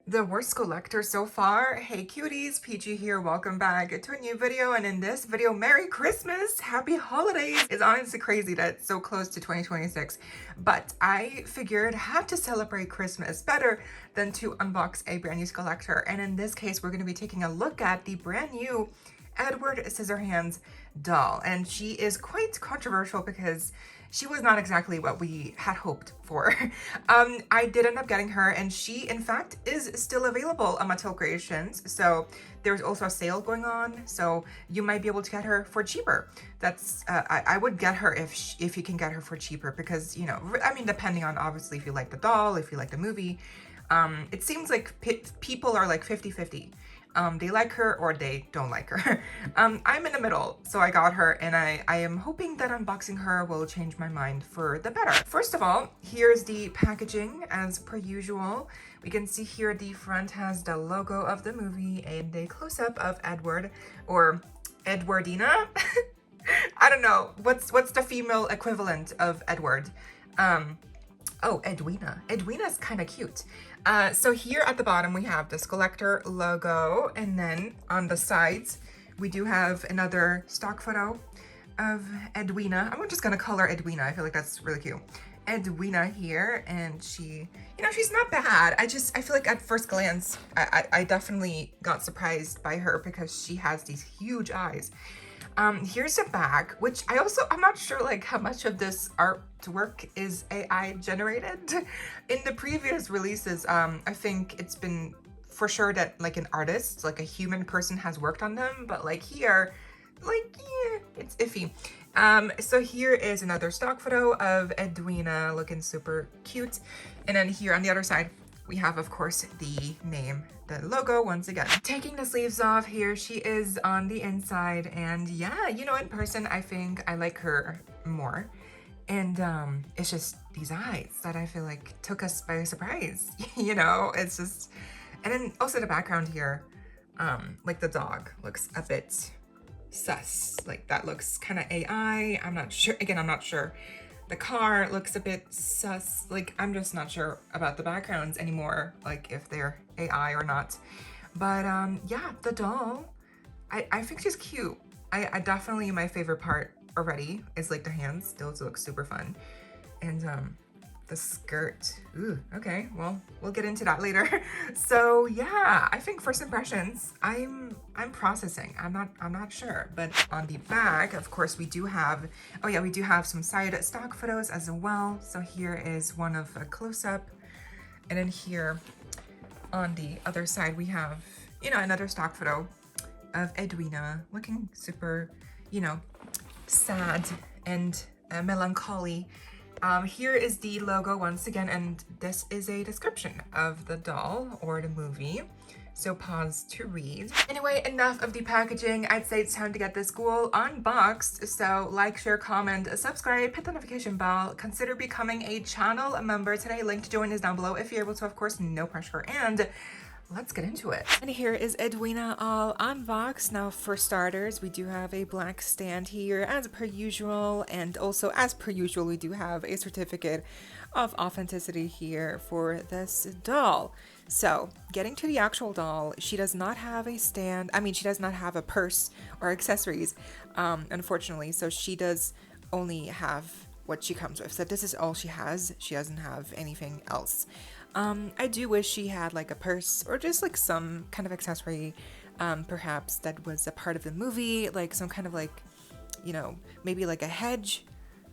The worst collector so far. Hey cuties, PeachY here, welcome back to a new video, and in this video, Merry Christmas, Happy Holidays. It's honestly crazy that it's so close to 2026, but I figured how to celebrate Christmas better than to unbox a brand new Skullector, and in this case, we're going to be taking a look at the brand new Edward Scissorhands doll, and she is quite controversial because she was not exactly what we had hoped for. I did end up getting her, and she in fact is still available on Mattel Creations. So there's also a sale going on, so you might be able to get her for cheaper. That's I would get her if you can get her for cheaper, because, you know, I mean, depending on obviously if you like the doll, if you like the movie. It seems like people are like 50-50. They like her or they don't like her. I'm in the middle, so I got her, and I am hoping that unboxing her will change my mind for the better. First of all, here's the packaging as per usual. We can see here the front has the logo of the movie and a close-up of Edward, or Edwardina. I don't know, what's the female equivalent of Edward? Oh, Edwina. Edwina's kind of cute. So here at the bottom, we have the Skullector logo, and then on the sides, we do have another stock photo of Edwina. I'm just gonna call her Edwina. I feel like that's really cute. Edwina here, and she, you know, she's not bad. I feel like at first glance, I definitely got surprised by her because she has these huge eyes. Here's a bag, which I'm not sure like how much of this artwork is AI generated. In the previous releases, I think it's been for sure that like an artist, like a human person has worked on them, but like here, like, yeah, it's iffy. So here is another stock photo of Edwina looking super cute. And then here on the other side, we have, of course, the name, the logo once again. Taking the sleeves off, here she is on the inside, and yeah, you know, in person, I think I like her more. And it's just these eyes that I feel like took us by surprise. You know, it's just, and then also the background here, like the dog looks a bit sus, like that looks kind of AI. I'm not sure, again, I'm not sure. The car looks a bit sus. Like, I'm just not sure about the backgrounds anymore, like if they're AI or not. But yeah, the doll, I think she's cute. I definitely, my favorite part already is like the hands. Those look super fun. And the skirt, ooh, okay, well, we'll get into that later. So yeah, I think first impressions, I'm processing. I'm not sure. But on the back, of course, we do have, oh yeah, we do have some side stock photos as well. So here is one of a close-up, and then here on the other side, we have, you know, another stock photo of Edwina looking super, you know, sad and melancholy. Here is the logo once again, and this is a description of the doll or the movie. So pause to read. Anyway, enough of the packaging. I'd say it's time to get this ghoul unboxed. So like, share, comment, subscribe, hit the notification bell. Consider becoming a channel member today. Link to join is down below if you're able to, of course, no pressure. And let's get into it. And here is Edwina all unboxed. Now, for starters, we do have a black stand here as per usual, and also as per usual, we do have a certificate of authenticity here for this doll. So, getting to the actual doll, she does not have a stand. I mean, she does not have a purse or accessories, unfortunately. So she does only have what she comes with. So this is all she has. She doesn't have anything else. I do wish she had like a purse or just like some kind of accessory, perhaps that was a part of the movie, like some kind of like, you know, maybe like a hedge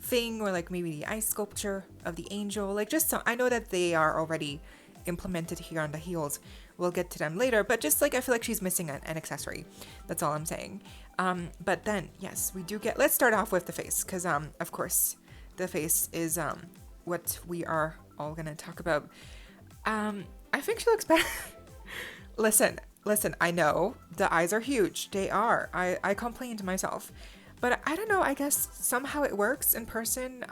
thing, or like maybe the ice sculpture of the angel, like just some, I know that they are already implemented here on the heels. We'll get to them later, but just like, I feel like she's missing an accessory. That's all I'm saying. But then, yes, we do get, let's start off with the face, because, of course, the face is, what we are all gonna talk about. I think she looks better. Listen, I know the eyes are huge. They are. I complained myself, but I don't know. I guess somehow it works in person.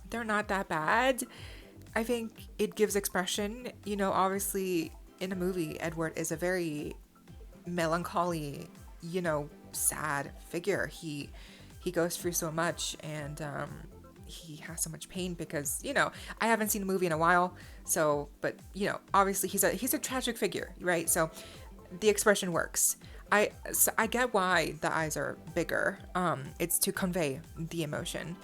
They're not that bad. I think it gives expression. You know, obviously in a movie, Edward is a very melancholy, you know, sad figure. He goes through so much, and he has so much pain because, you know, I haven't seen the movie in a while. So, but you know, obviously he's a tragic figure, right? So the expression works. So I get why the eyes are bigger. It's to convey the emotion,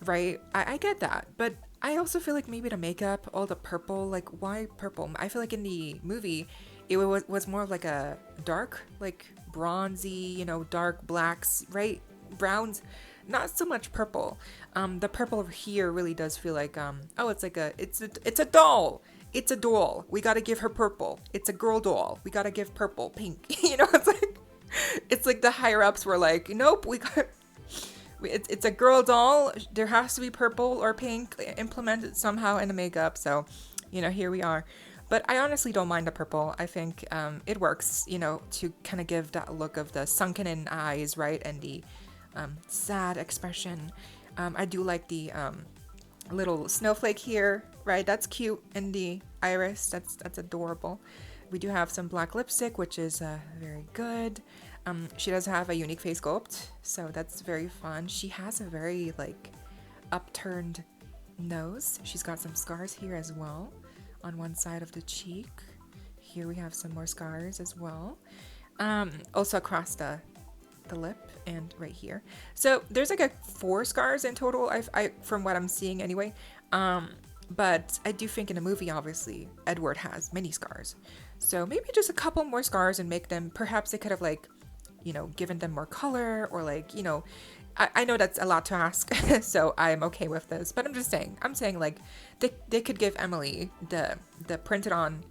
right? I get that, but I also feel like maybe the makeup, all the purple, like why purple? I feel like in the movie, it was more of like a dark, like bronzy, you know, dark blacks, right? Browns, not so much purple. The purple here really does feel like, oh, it's like it's a doll. It's a doll. We gotta give her purple. It's a girl doll. We gotta give purple, pink. You know, it's like the higher ups were like, nope, it's a girl doll. There has to be purple or pink implemented somehow in the makeup. So, you know, here we are. But I honestly don't mind the purple. I think it works, you know, to kind of give that look of the sunken in eyes, right? And the sad expression. I do like the little snowflake here, right? That's cute. And the iris, that's adorable. We do have some black lipstick, which is very good. She does have a unique face sculpt, so that's very fun. She has a very like upturned nose. She's got some scars here as well on one side of the cheek. Here we have some more scars as well. Also across the lip and right here. So there's like 4 scars in total, I from what I'm seeing anyway. But I do think in the movie, obviously, Edward has many scars. So maybe just a couple more scars and make them, perhaps they could have like, you know, given them more color or like, you know, I know that's a lot to ask, so I'm okay with this, but I'm saying like they could give Emily the printed on,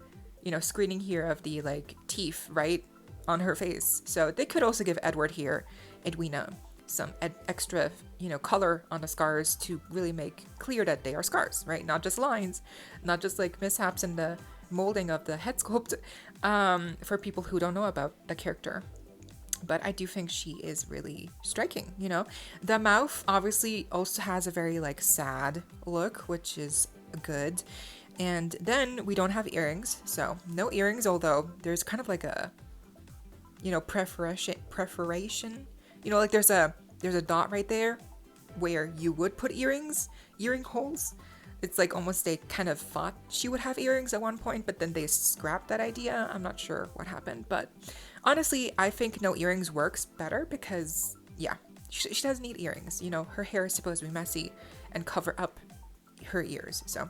you know, screening here of the like teeth, right, on her face. So they could also give Edward here, Edwina, some extra, you know, color on the scars to really make clear that they are scars, right? Not just lines, not just like mishaps in the molding of the head sculpt, for people who don't know about the character. But I do think she is really striking, you know? The mouth obviously also has a very like sad look, which is good. And then we don't have earrings, so no earrings, although there's kind of like a, you know, preferation, you know, like there's a dot right there where you would put earring holes. It's like almost they kind of thought she would have earrings at one point, but then they scrapped that idea. I'm not sure what happened, but honestly, I think no earrings works better because, yeah, she doesn't need earrings. You know, her hair is supposed to be messy and cover up her ears. So,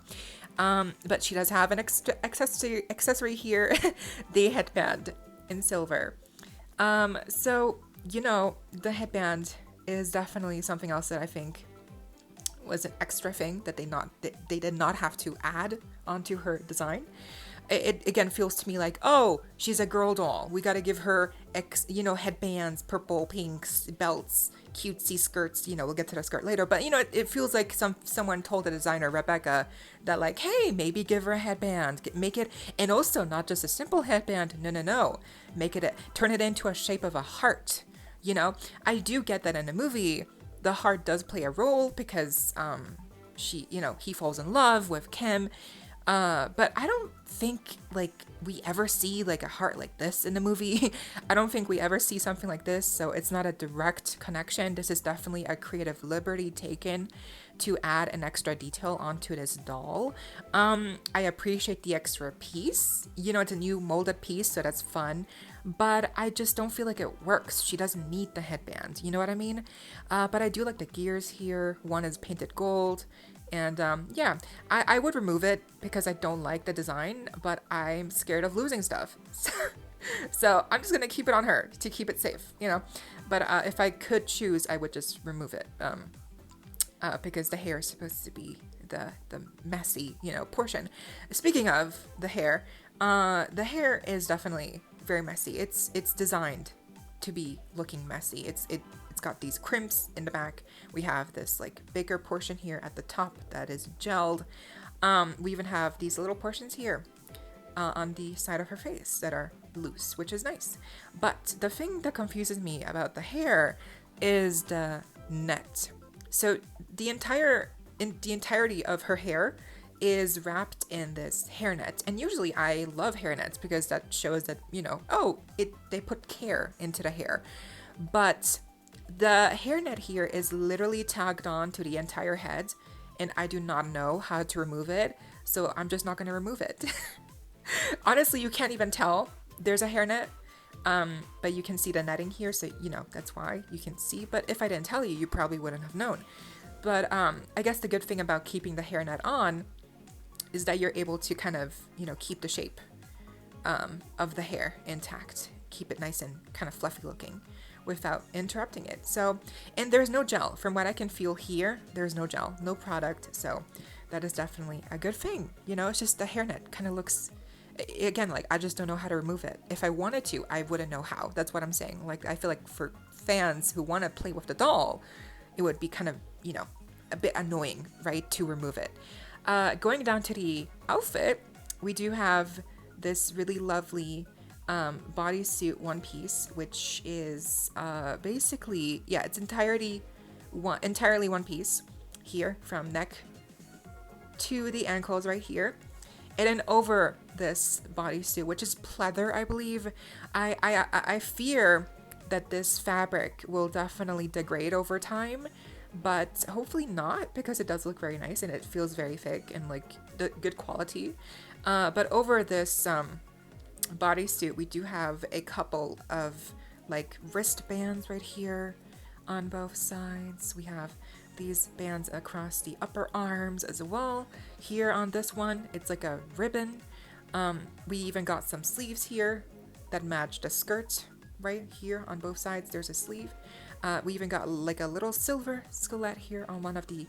but she does have an accessory here, the headband in silver. So, you know, the headband is definitely something else that I think was an extra thing that they did not have to add onto her design. It again feels to me like, oh, she's a girl doll. We got to give her, you know, headbands, purple, pinks, belts, cutesy skirts. You know, we'll get to the skirt later. But, you know, it feels like someone told the designer, Rebecca, that like, hey, maybe give her a headband. Make it, and also not just a simple headband. No. Turn it into a shape of a heart. You know, I do get that in the movie. The heart does play a role because he falls in love with Kim. But I don't think like we ever see like a heart like this in the movie. I don't think we ever see something like this, so it's not a direct connection. This is definitely a creative liberty taken to add an extra detail onto this doll. I appreciate the extra piece. You know, it's a new molded piece, so that's fun. But I just don't feel like it works. She doesn't need the headband, you know what I mean? But I do like the gears here. One is painted gold. And yeah, I would remove it because I don't like the design, but I'm scared of losing stuff. So I'm just going to keep it on her to keep it safe, you know? But if I could choose, I would just remove it because the hair is supposed to be the messy, you know, portion. Speaking of the hair is definitely very messy. It's designed to be looking messy. It's got these crimps in the back. We have this like bigger portion here at the top that is gelled. We even have these little portions here on the side of her face that are loose, which is nice. But the thing that confuses me about the hair is the net. So the entirety of her hair is wrapped in this hairnet, and usually I love hairnets because that shows that, you know, they put care into the hair. But the hairnet here is literally tagged on to the entire head, and I do not know how to remove it, so I'm just not going to remove it. Honestly, you can't even tell there's a hairnet, but you can see the netting here, so you know that's why you can see. But if I didn't tell you, you probably wouldn't have known. But I guess the good thing about keeping the hairnet on is that you're able to kind of, you know, keep the shape of the hair intact, keep it nice and kind of fluffy looking without interrupting it. So, and there's no gel. From what I can feel here, there's no gel, no product. So that is definitely a good thing. You know, it's just the hairnet kind of looks, again, like I just don't know how to remove it. If I wanted to, I wouldn't know how. That's what I'm saying. Like, I feel like for fans who want to play with the doll, it would be kind of, you know, a bit annoying, right, to remove it. Going down to the outfit, we do have this really lovely bodysuit one piece, which is basically, yeah, it's entirely one piece here from neck to the ankles right here. And then over this bodysuit, which is pleather, I believe, I fear that this fabric will definitely degrade over time, but hopefully not, because it does look very nice and it feels very thick and like the good quality. But over this bodysuit, we do have a couple of like wristbands right here on both sides. We have these bands across the upper arms as well. Here on this one, it's like a ribbon. We even got some sleeves here that match the skirt right here on both sides. There's a sleeve. We even got like a little silver skullet here on one of the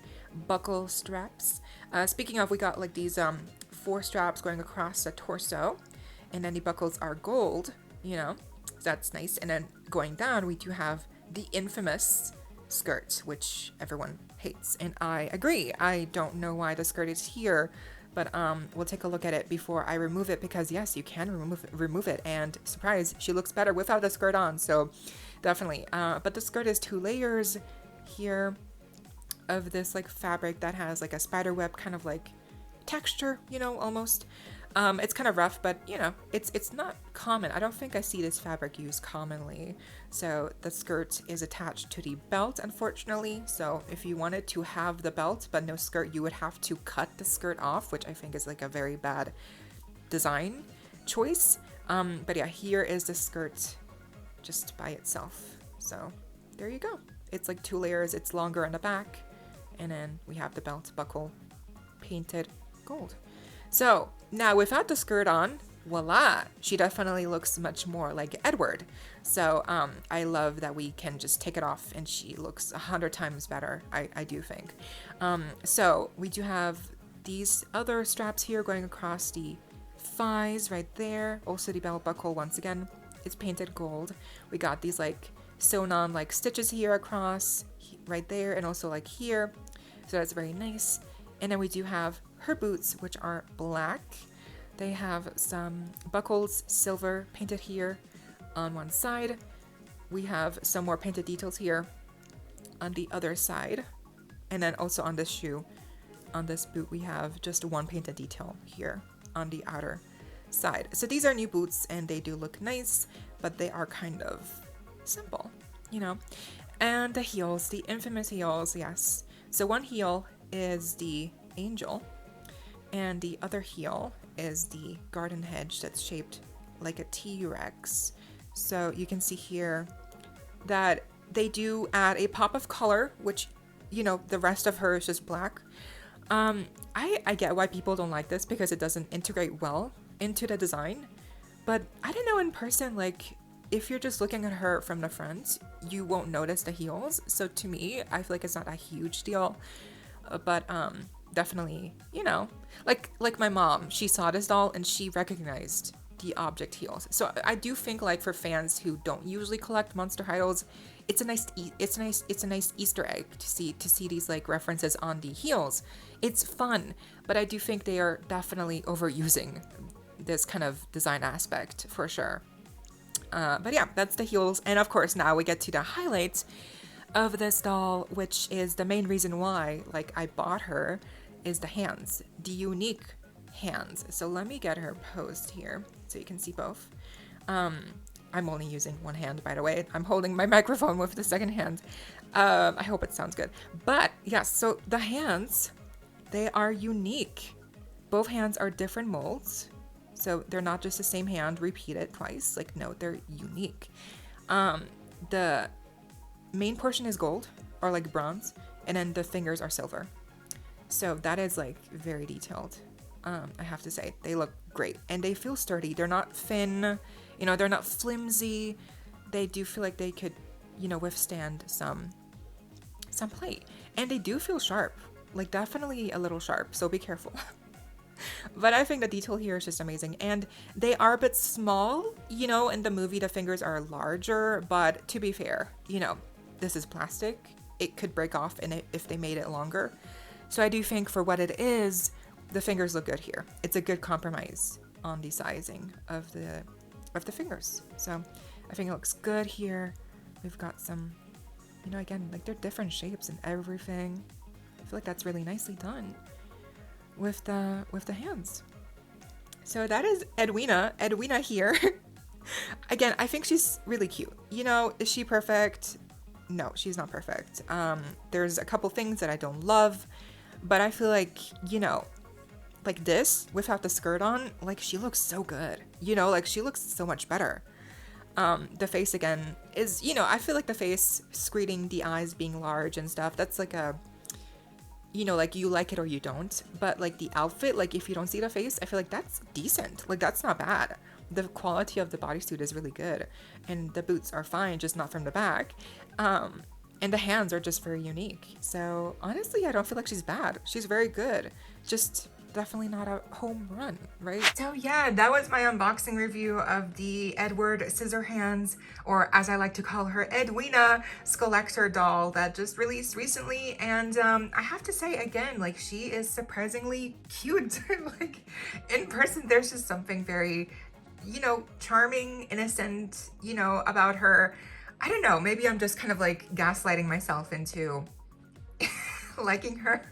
buckle straps. Speaking of, we got like these 4 straps going across the torso, and then the buckles are gold, you know, so that's nice. And then going down, we do have the infamous skirt, which everyone hates, and I agree. I don't know why the skirt is here, but we'll take a look at it before I remove it, because yes, you can remove it, and surprise, she looks better without the skirt on, so definitely. But the skirt is 2 layers here of this like fabric that has like a spider web kind of like texture, you know, almost. It's kind of rough, but you know, it's not common. I don't think I see this fabric used commonly. So the skirt is attached to the belt, unfortunately. So if you wanted to have the belt but no skirt, you would have to cut the skirt off, which I think is like a very bad design choice. But yeah, here is the skirt just by itself. So there you go. It's like 2 layers. It's longer on the back, and then we have the belt buckle painted gold. So now without the skirt on, voila, she definitely looks much more like Edward. So I love that we can just take it off and she looks 100 times better, I do think. So we do have these other straps here going across the thighs right there. Also the belt buckle, once again, it's painted gold. We got these like sewn on like stitches here across right there, and also like here. So that's very nice. And then we do have her boots, which are black. They have some buckles, silver, painted here on one side. We have some more painted details here on the other side. And then also on this shoe, on this boot, we have just one painted detail here on the outer side. So these are new boots and they do look nice, but they are kind of simple, you know. And the heels, the infamous heels, yes. So one heel is the angel, and the other heel is the garden hedge that's shaped like a T-Rex. So you can see here that they do add a pop of color, which, you know, the rest of her is just black. I get why people don't like this, because it doesn't integrate well into the design. But I don't know, in person, like, if you're just looking at her from the front, you won't notice the heels. So to me, I feel like it's not a huge deal. But definitely, you know, like my mom, she saw this doll and she recognized the object heels. So I do think, like, for fans who don't usually collect Monster High dolls, it's a nice Easter egg to see these like references on the heels. It's fun, but I do think they are definitely overusing this kind of design aspect for sure. But yeah, that's the heels, and of course now we get to the highlights of this doll, which is the main reason why, like, I bought her, is the hands, the unique hands. So let me get her posed here so you can see both. I'm only using one hand, by the way. I'm holding my microphone with the second hand. I hope it sounds good. But yes, so the hands they are unique. Both hands are different molds. So they're not just the same hand repeated twice. Like, no, they're unique. The main portion is gold or like bronze, and then the fingers are silver. So that is like very detailed. I have to say, they look great and they feel sturdy. They're not thin, you know, they're not flimsy. They do feel like they could, you know, withstand some plate, and they do feel sharp, like definitely a little sharp. So be careful. But I think the detail here is just amazing, and they are a bit small, you know. In the movie the fingers are larger, but to be fair, you know, this is plastic. It could break off if they made it longer. So I do think for what it is, the fingers look good here. It's a good compromise on the sizing of the fingers. So I think it looks good here. We've got some, you know, again, like they're different shapes and everything. I feel like that's really nicely done with the hands. So that is Edwina here. Again, I think she's really cute. You know, is she perfect? No, she's not perfect. There's a couple things that I don't love, but I feel like, you know, like this without the skirt on, like she looks so good. You know, like she looks so much better. The face again is, you know, I feel like the face screening, the eyes being large and stuff, that's like a, you know, like you like it or you don't. But like the outfit, like if you don't see the face, I feel like that's decent. Like that's not bad. The quality of the bodysuit is really good, and the boots are fine, just not from the back. And the hands are just very unique. So honestly, I don't feel like she's bad. She's very good. Just definitely not a home run, right? So yeah, that was my unboxing review of the Edward Scissorhands, or as I like to call her, Edwina Skullector doll that just released recently. And I have to say again, like she is surprisingly cute. Like in person, there's just something very, you know, charming, innocent, you know, about her. I don't know, maybe I'm just kind of like gaslighting myself into liking her.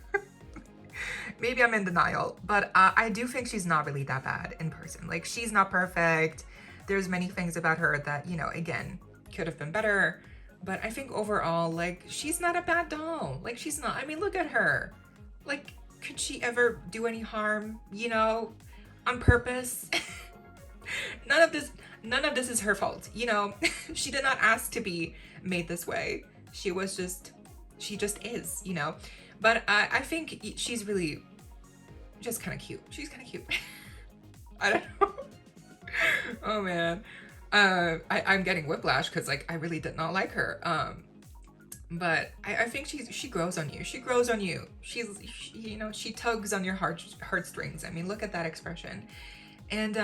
Maybe I'm in denial, but I do think she's not really that bad in person. Like she's not perfect. There's many things about her that, you know, again, could have been better. But I think overall, like she's not a bad doll. Like she's not, I mean, look at her. Like, could she ever do any harm, you know, on purpose? None of this is her fault, you know. She did not ask to be made this way. She just is, you know. But I think she's really just kind of cute. She's kind of cute. I don't know. Oh man. I'm getting whiplash because like I really did not like her. But I think she grows on you. She grows on you. She, you know, she tugs on your heartstrings. I mean, look at that expression. And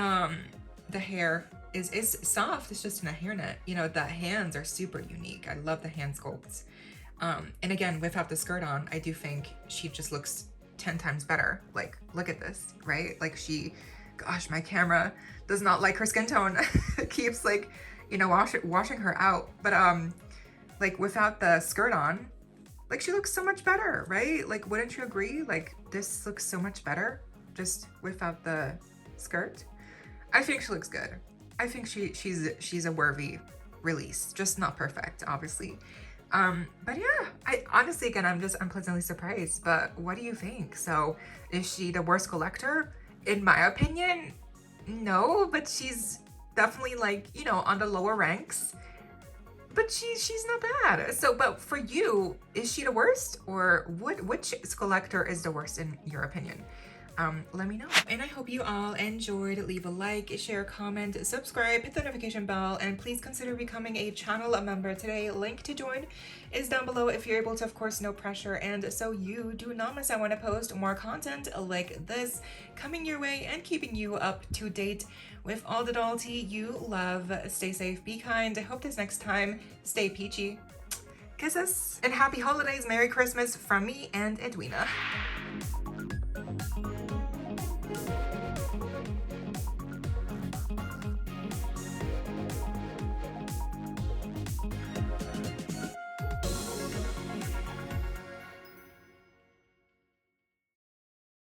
the hair is soft. It's just in a hairnet. You know, the hands are super unique. I love the hand sculpts. And again, without the skirt on, I do think she just looks 10 times better. Like, look at this, right? Like she, gosh, my camera does not like her skin tone. It keeps like, you know, washing her out. But like without the skirt on, like she looks so much better, right? Like, wouldn't you agree? Like this looks so much better just without the skirt. I think she looks good. I think she's a worthy release, just not perfect, obviously. But yeah, I honestly, again, I'm pleasantly surprised. But what do you think? So is she the worst collector? In my opinion, no, but she's definitely like, you know, on the lower ranks. But she's not bad. So, but for you, is she the worst, or which Skullector is the worst in your opinion? Let me know. And I hope you all enjoyed. Leave a like, share, comment, subscribe, hit the notification bell, and please consider becoming a channel member today. Link to join is down below if you're able to, of course, no pressure. And so you do not miss out when I post more content like this coming your way and keeping you up to date with all the doll tea you love. Stay safe, be kind. I hope this next time, stay peachy. Kisses and happy holidays, Merry Christmas from me and Edwina.